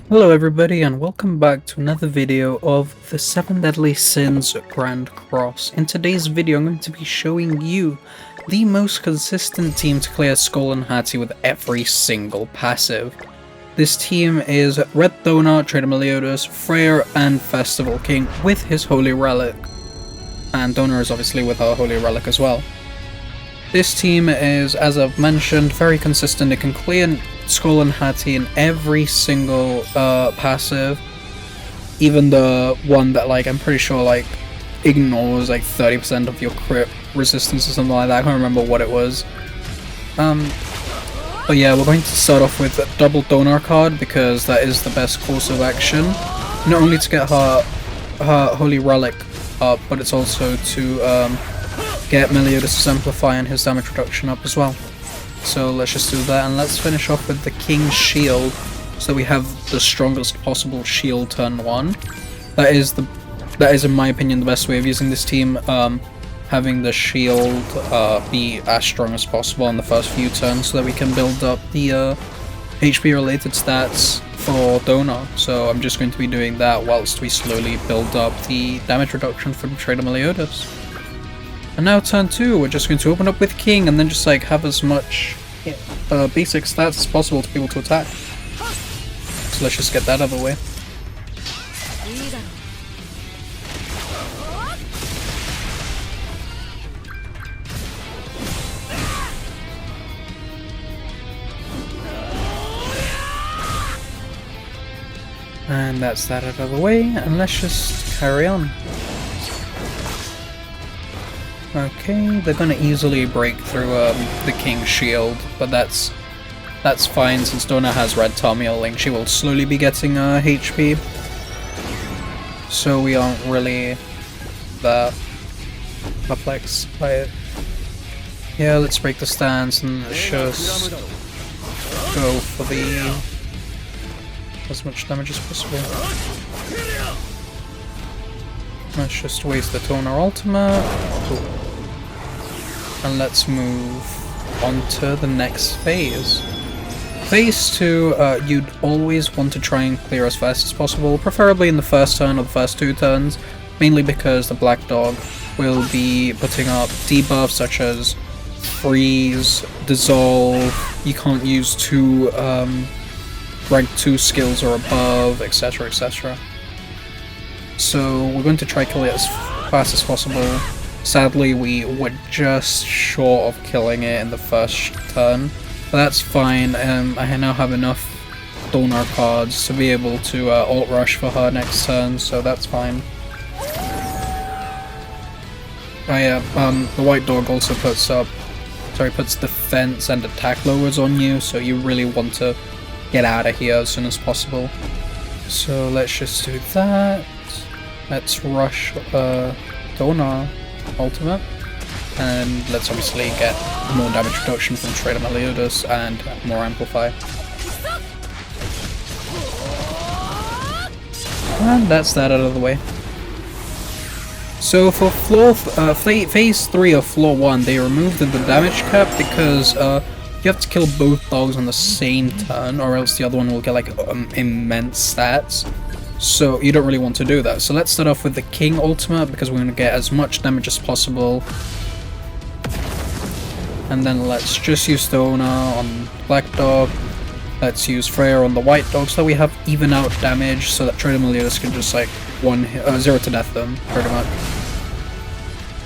Hello everybody and welcome back to another video of the 7 Deadly Sins Grand Cross. In today's video I'm going to be showing you the most consistent team to clear Skoll and Hati with every single passive. This team is Red Thonar, Traitor Meliodas, Freyr and Festival King with his Holy Relic. And Thonar is obviously with our Holy Relic as well. This team is, as I've mentioned, very consistent. It can clear Skoll and Hati in every single passive, even the one that I'm pretty sure ignores 30% of your crit resistance or something like that. I can't remember what it was. But yeah, we're going to start off with a double Thonar card because that is the best course of action. Not only to get her Holy Relic up, but it's also to get Meliodas' Amplify and his damage reduction up as well. So let's just do that, and let's finish off with the King's Shield, so we have the strongest possible shield turn 1. That is in my opinion the best way of using this team, having the shield be as strong as possible in the first few turns so that we can build up the HP related stats for Thonar. So I'm just going to be doing that whilst we slowly build up the damage reduction from Traitor Meliodas. And now turn 2, we're just going to open up with King and then just have as much basic stats as possible to be able to attack. So let's just get that out of the way. And that's that out of the way, and let's just carry on. Okay, they're gonna easily break through the King's Shield, but that's fine since Thonar has Red Tarmiel. She will slowly be getting HP, so we aren't really that perplexed by it. Yeah, let's break the stance and let's just go for as much damage as possible. Let's just waste the Thonar ultimate. And let's move on to the next phase. Phase 2, you'd always want to try and clear as fast as possible, preferably in the first turn or the first 2 turns, mainly because the Black Dog will be putting up debuffs such as freeze, dissolve, you can't use 2 rank 2 skills or above, etc, etc. So we're going to try kill it as fast as possible. Sadly, we were just short of killing it in the first turn, but that's fine. I now have enough Thonar cards to be able to ult rush for her next turn, so that's fine. Oh yeah, the White Dog also puts defense and attack lowers on you, so you really want to get out of here as soon as possible. So let's just do that. Let's rush Thonar ultimate, and let's obviously get more damage reduction from Traitor Meliodas and more Amplify. And that's that out of the way. So for phase 3 of floor 1, they removed the damage cap because you have to kill both dogs on the same turn, or else the other one will get immense stats. So you don't really want to do that. So let's start off with the King ultimate because we're going to get as much damage as possible. And then let's just use Thonar on Black Dog. Let's use Freyr on the White Dog so that we have even out damage so that Traitor Meliodas can just 0 to death them, pretty much.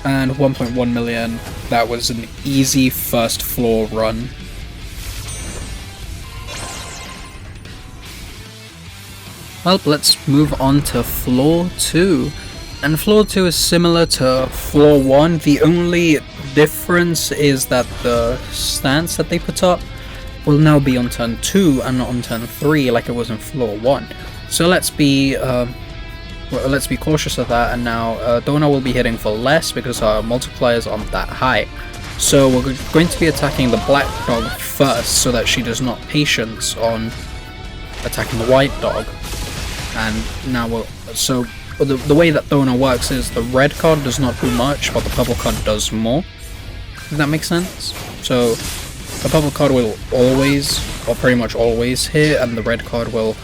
And 1.1 million, that was an easy first floor run. Well, let's move on to floor 2. And floor 2 is similar to floor 1. The only difference is that the stance that they put up will now be on turn 2 and not on turn 3 like it was in floor 1. So let's be cautious of that, and now Thonar will be hitting for less because our multipliers aren't that high. So we're going to be attacking the Black Dog first so that she does not patience on attacking the White Dog. And now the way that Thonar works is the red card does not do much, but the purple card does more. Does that make sense? So the purple card will always, or pretty much always, hit, and the red card will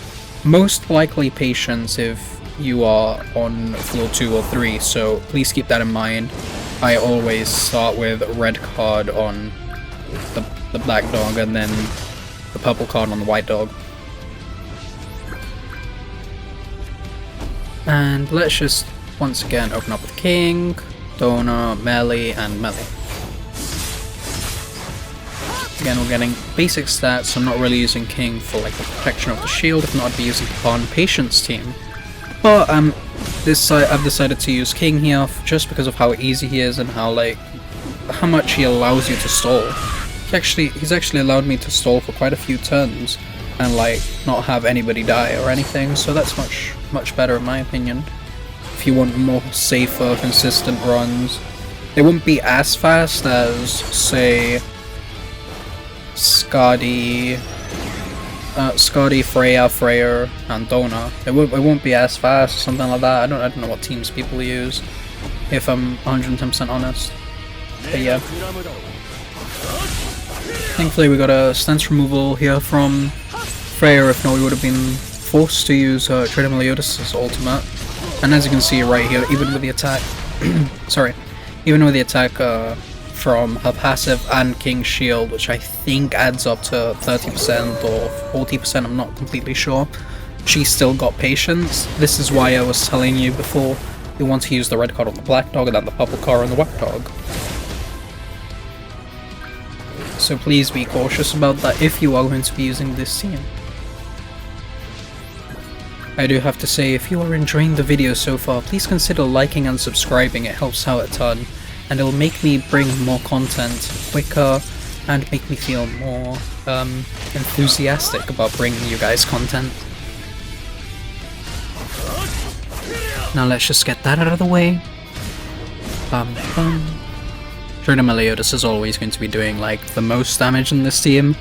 most likely patience if you are on floor 2 or 3, so please keep that in mind. I always start with a red card on the black dog and then the purple card on the white dog. And let's just once again open up with King, Thonar, Melee, and Melee. Again, we're getting basic stats. I'm not really using King for like the protection of the shield. If not, I'd be using Pawn Patience team. But I've decided to use King here just because of how easy he is and how much he allows you to stall. He's actually allowed me to stall for quite a few turns and not have anybody die or anything. So that's much better in my opinion. If you want more safer, consistent runs, they wouldn't be as fast as say Skadi, Freyr, and Thonar. It won't be as fast or something like that. I don't know what teams people use, if I'm 110% honest. But yeah. Thankfully we got a stance removal here from Freyr, if not we would have been forced to use Traitor Meliodas' ultimate. And as you can see right here, even with the attack from her passive and King's shield, which I think adds up to 30% or 40%, I'm not completely sure, she still got patience. This is why I was telling you before, you want to use the red card on the black dog and then the purple card on the white dog. So please be cautious about that if you are going to be using this team. I do have to say, if you are enjoying the video so far, please consider liking and subscribing, it helps out a ton. And it'll make me bring more content quicker and make me feel more enthusiastic about bringing you guys content. Now let's just get that out of the way. Traitor Meliodas is always going to be doing the most damage in this team,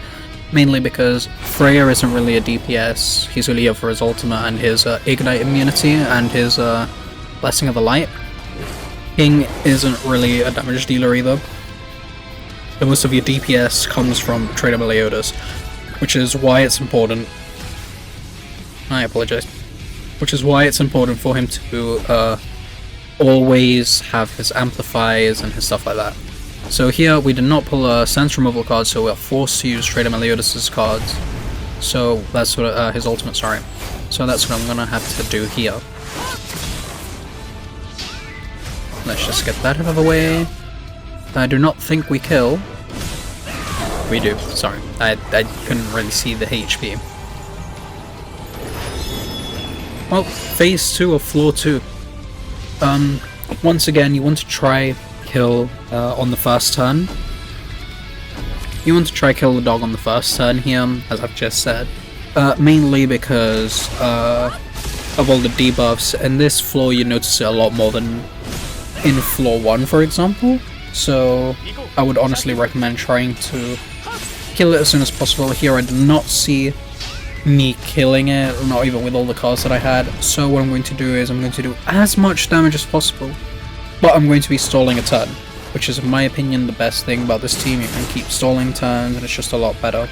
mainly because Freyr isn't really a DPS, he's really here for his ultimate and his ignite immunity and his Blessing of the Light. King isn't really a damage dealer either. The most of your DPS comes from Traitor Meliodas, which is why it's important. I apologize. Which is why it's important for him to always have his amplifiers and his stuff like that. So here we did not pull a sense removal card, so we're forced to use Traitor Meliodas' cards. So that's what his ultimate, sorry. So that's what I'm gonna have to do here. Let's just get that out of the way. I do not think we kill. We do, sorry. I couldn't really see the HP. Well, phase 2 of floor 2. Once again, you want to try kill on the first turn. You want to try kill the dog on the first turn here, as I've just said. Mainly because of all the debuffs. In this floor you notice it a lot more than in floor 1, for example, so I would honestly recommend trying to kill it as soon as possible. Here I did not see me killing it, not even with all the cards that I had, so what I'm going to do is I'm going to do as much damage as possible, but I'm going to be stalling a turn, which is in my opinion the best thing about this team. You can keep stalling turns and it's just a lot better.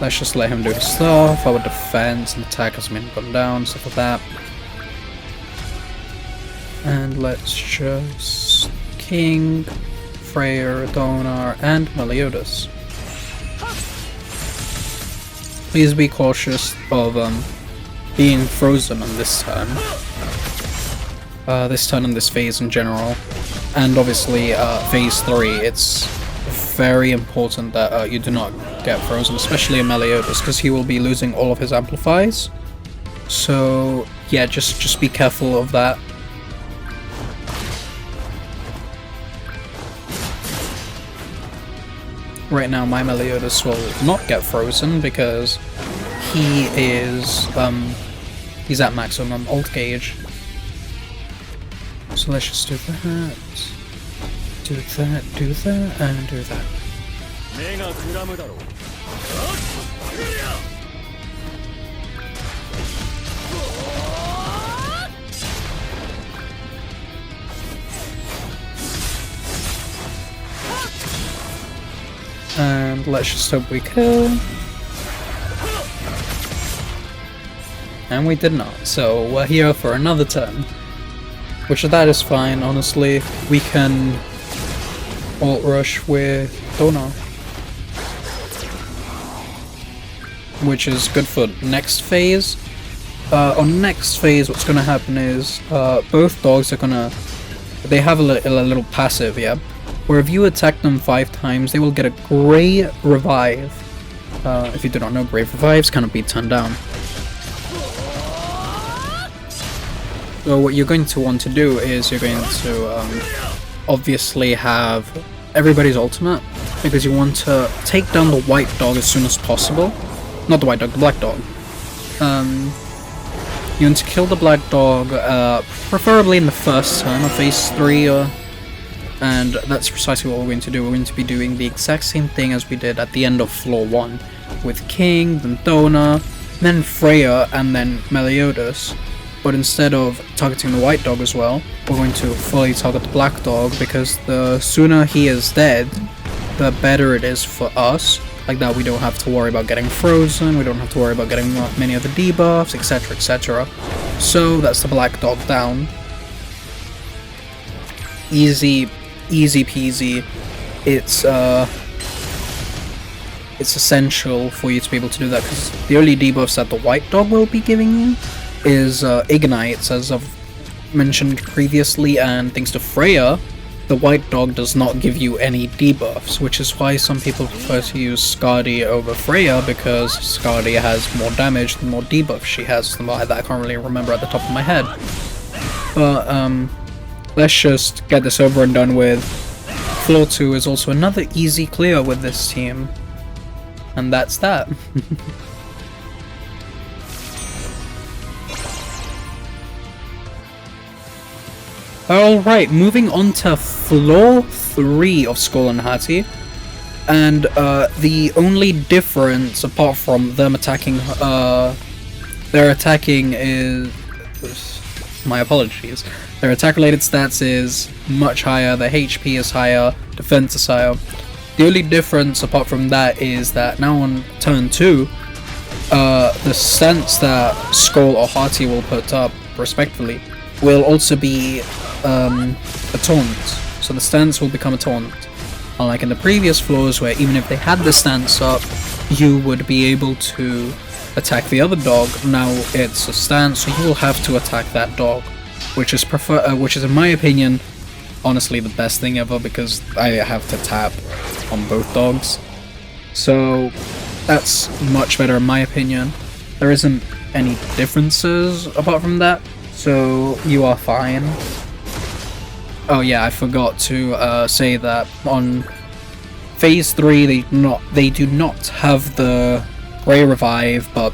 Let's just let him do his stuff. Our defense and attack has been gone down, stuff like that. And let's just King, Freyr, Thonar, and Meliodas. Please be cautious of being frozen on this turn. This turn and this phase in general. And obviously phase 3, it's very important that you do not get frozen, especially in Meliodas, because he will be losing all of his amplifiers. So yeah, just be careful of that. Right now my Meliodas will not get frozen because he is he's at maximum ult gauge. So let's just do that. Do that, do that, and do that. And let's just hope we kill. And we did not, so we're here for another turn. Which that is fine, honestly. We can ult rush with Thonar. Which is good for next phase. On next phase, what's gonna happen is both dogs are gonna... They have a little passive, yeah? Where if you attack them 5 times, they will get a Grey Revive. If you do not know, Grey Revives cannot be turned down. So what you're going to want to do is you're going to obviously have everybody's ultimate, because you want to take down the white dog as soon as possible. Not the white dog, the black dog. You want to kill the black dog, preferably in the first turn of phase 3, and that's precisely what we're going to do. We're going to be doing the exact same thing as we did at the end of floor 1, with King, then Thonar, then Freyr, and then Meliodas. But instead of targeting the white dog as well, we're going to fully target the black dog, because the sooner he is dead, the better it is for us. Like that, we don't have to worry about getting frozen, we don't have to worry about getting many of the debuffs, etc, etc. So that's the black dog down. Easy peasy. It's essential for you to be able to do that, because the only debuffs that the white dog will be giving you is ignites, as I've mentioned previously, and thanks to Freyr, the white dog does not give you any debuffs, which is why some people prefer to use Skadi over Freyr, because Skadi has more damage the more debuffs she has. That I can't really remember at the top of my head. But let's just get this over and done with. Floor 2 is also another easy clear with this team, and that's that. Alright, moving on to floor 3 of Skoll and Hati, and the only difference apart from them attacking, their attacking is, my apologies, their attack related stats is much higher, their HP is higher, defense is higher. The only difference apart from that is that now on turn 2, the stance that Skoll or Hati will put up, respectively, will also be a taunt, so the stance will become a taunt. Unlike in the previous floors, where even if they had the stance up, you would be able to attack the other dog. Now it's a stance, so you will have to attack that dog, which is in my opinion, honestly the best thing ever, because I have to tap on both dogs. So that's much better in my opinion. There isn't any differences apart from that, so you are fine. Oh yeah, I forgot to say that on phase 3 they do not have the Grey Revive, but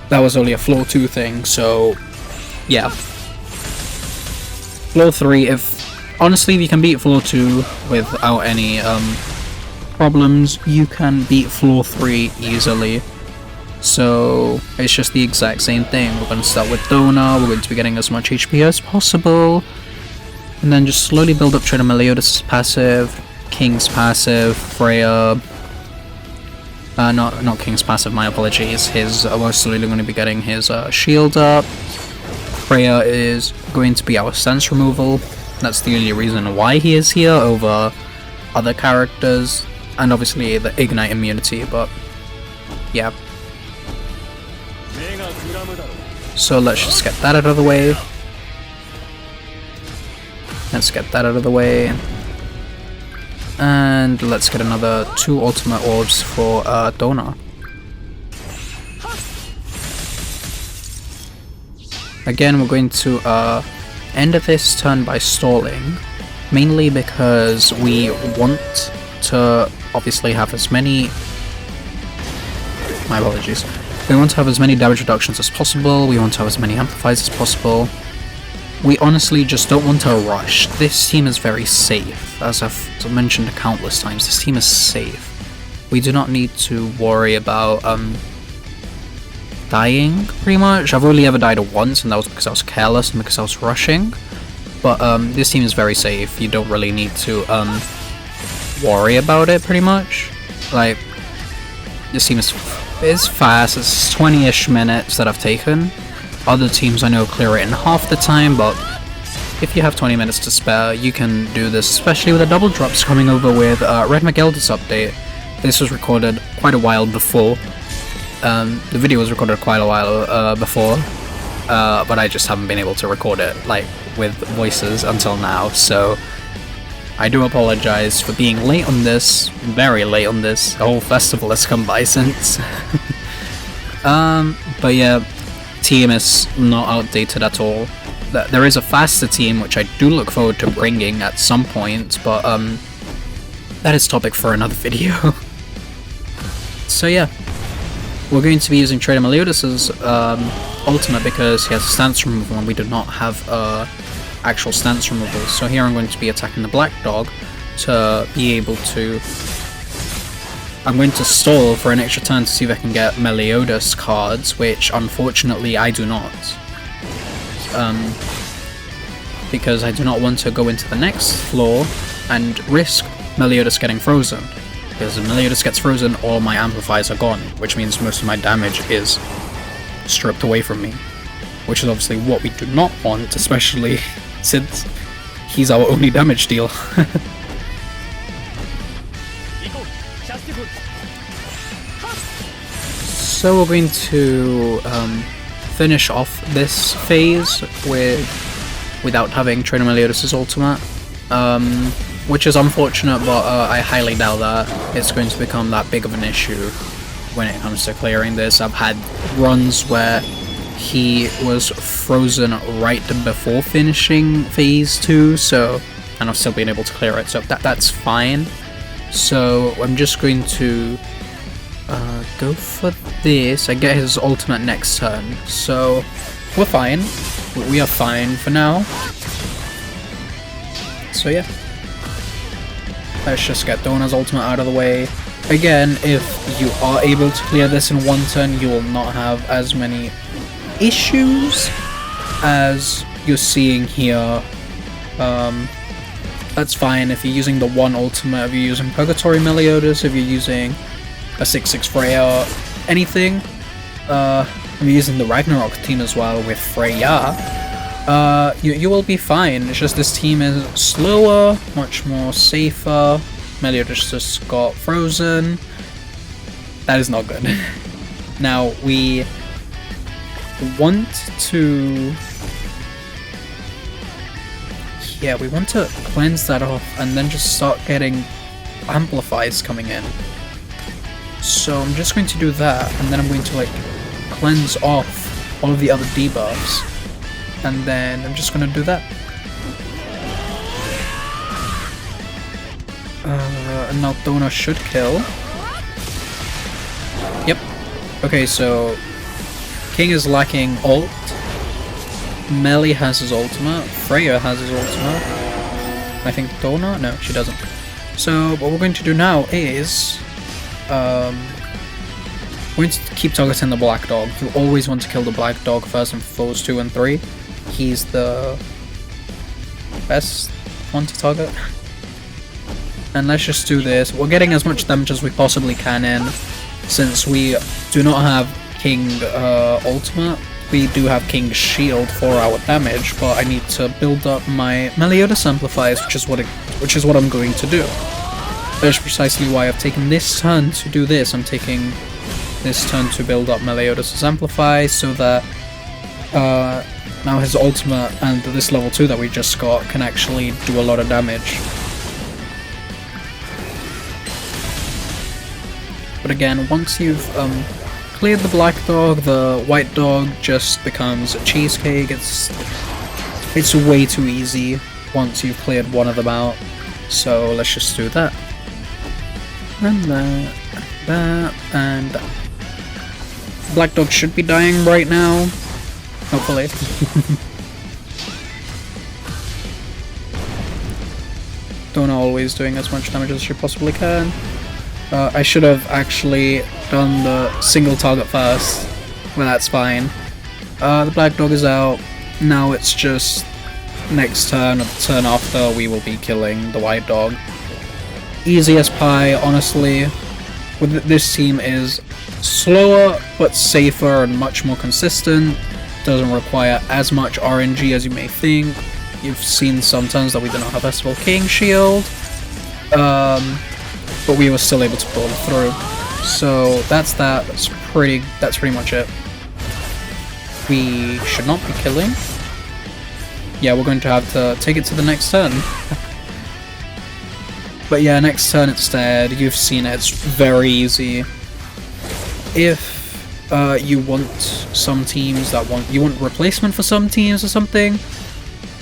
that was only a floor 2 thing, so yeah. Floor 3, honestly if you can beat floor 2 without any problems, you can beat floor 3 easily. So it's just the exact same thing. We're going to start with Thonar, we're going to be getting as much HP as possible, and then just slowly build up to Meliodas' passive, King's passive, Freyr, not King's passive, my apologies, we're slowly going to be getting his shield up. Freyr is going to be our stance removal, that's the only reason why he is here over other characters, and obviously the ignite immunity, but yeah. So let's just get that out of the way. Let's get that out of the way. And let's get another 2 ultimate orbs for Thonar. Again, we're going to end this turn by stalling, mainly because we want to obviously have as many... My apologies. We want to have as many damage reductions as possible, we want to have as many amplifiers as possible. We honestly just don't want to rush. This team is very safe. As I've mentioned countless times, this team is safe. We do not need to worry about dying, pretty much. I've only ever died once, and that was because I was careless and because I was rushing. But this team is very safe. You don't really need to worry about it, pretty much. Like, this team is fast. It's 20-ish minutes that I've taken. Other teams I know clear it in half the time, but if you have 20 minutes to spare, you can do this, especially with the double drops coming over with Red Meliodas update. This was recorded quite a while before. The video was recorded quite a while before, but I just haven't been able to record it like with voices until now, so I do apologize for being late on this, very late on this. The whole festival has come by since. But yeah, team is not outdated at all. There is a faster team which I do look forward to bringing at some point, but that is topic for another video. So yeah, we're going to be using Traitor Meliodas' ultimate because he has a stance removal and we do not have actual stance removal. So here I'm going to be attacking the black dog to be able to... I'm going to stall for an extra turn to see if I can get Meliodas cards, which unfortunately I do not. Because I do not want to go into the next floor and risk Meliodas getting frozen. Because if Meliodas gets frozen, all my amplifiers are gone, which means most of my damage is stripped away from me. Which is obviously what we do not want, especially since he's our only damage deal. So we're going to finish off this phase without having Traitor Meliodas' ultimate, which is unfortunate, but I highly doubt that it's going to become that big of an issue when it comes to clearing this. I've had runs where he was frozen right before finishing phase 2, and I've still been able to clear it, so that's fine. So I'm just going to go for this. I get his ultimate next turn, so we're fine. We are fine for now. So yeah, let's just get Thonar's ultimate out of the way. Again, if you are able to clear this in one turn, you will not have as many issues as you're seeing here. That's fine if you're using the one ultimate, if you're using Purgatory Meliodas, if you're using a 6/6 Freyr, anything. If you're using the Ragnarok team as well with Freyr, you will be fine. It's just this team is slower, much more safer. Meliodas just got frozen. That is not good. Now we want to... yeah, we want to cleanse that off and then just start getting amplifiers coming in. So I'm just going to do that, and then I'm going to like cleanse off all of the other debuffs, and then I'm just going to do that. And now Thonar should kill. Yep. Okay, so King is lacking ult. Melly has his ultimate. Freyr has his ultimate. I think Thonar? No, she doesn't. So what we're going to do now is we're going to keep targeting the black dog. You always want to kill the black dog first in floors 2 and 3. He's the best one to target. And let's just do this. We're getting as much damage as we possibly can in, since we do not have King ultimate. We do have King's shield for our damage, but I need to build up my Meliodas amplifiers, which is what I'm going to do. That's precisely why I've taken this turn to do this. I'm taking this turn to build up Meliodas' amplifiers so that now his ultimate and this level 2 that we just got can actually do a lot of damage. But again, once you've cleared the black dog, the white dog just becomes a cheesecake. It's way too easy once you've cleared one of them out. So let's just do that. And that, and that. Black dog should be dying right now. Hopefully. Thonar always doing as much damage as she possibly can. I should have actually done the single target first, but that's fine. The black dog is out. Now it's just next turn or the turn after we will be killing the white dog. Easy as pie, honestly. with this team is slower but safer and much more consistent. Doesn't require as much RNG as you may think. You've seen sometimes that we do not have Festival King shield, but we were still able to pull through. So that's that. That's pretty much it. We should not be killing. Yeah, we're going to have to take it to the next turn. But yeah, next turn instead, you've seen it, it's very easy. If you want some teams that you want replacement for some teams or something,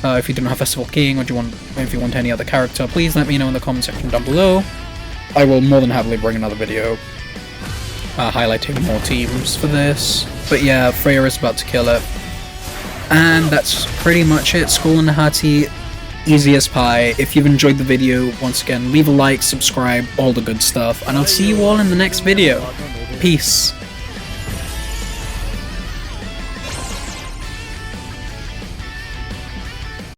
if you don't have Festival King, or if you want any other character, please let me know in the comment section down below. I will more than happily bring another video highlighting more teams for this. But yeah, Freyr is about to kill it. And that's pretty much it. Skoll and Hati, easy as pie. If you've enjoyed the video, once again, leave a like, subscribe, all the good stuff, and I'll see you all in the next video. Peace.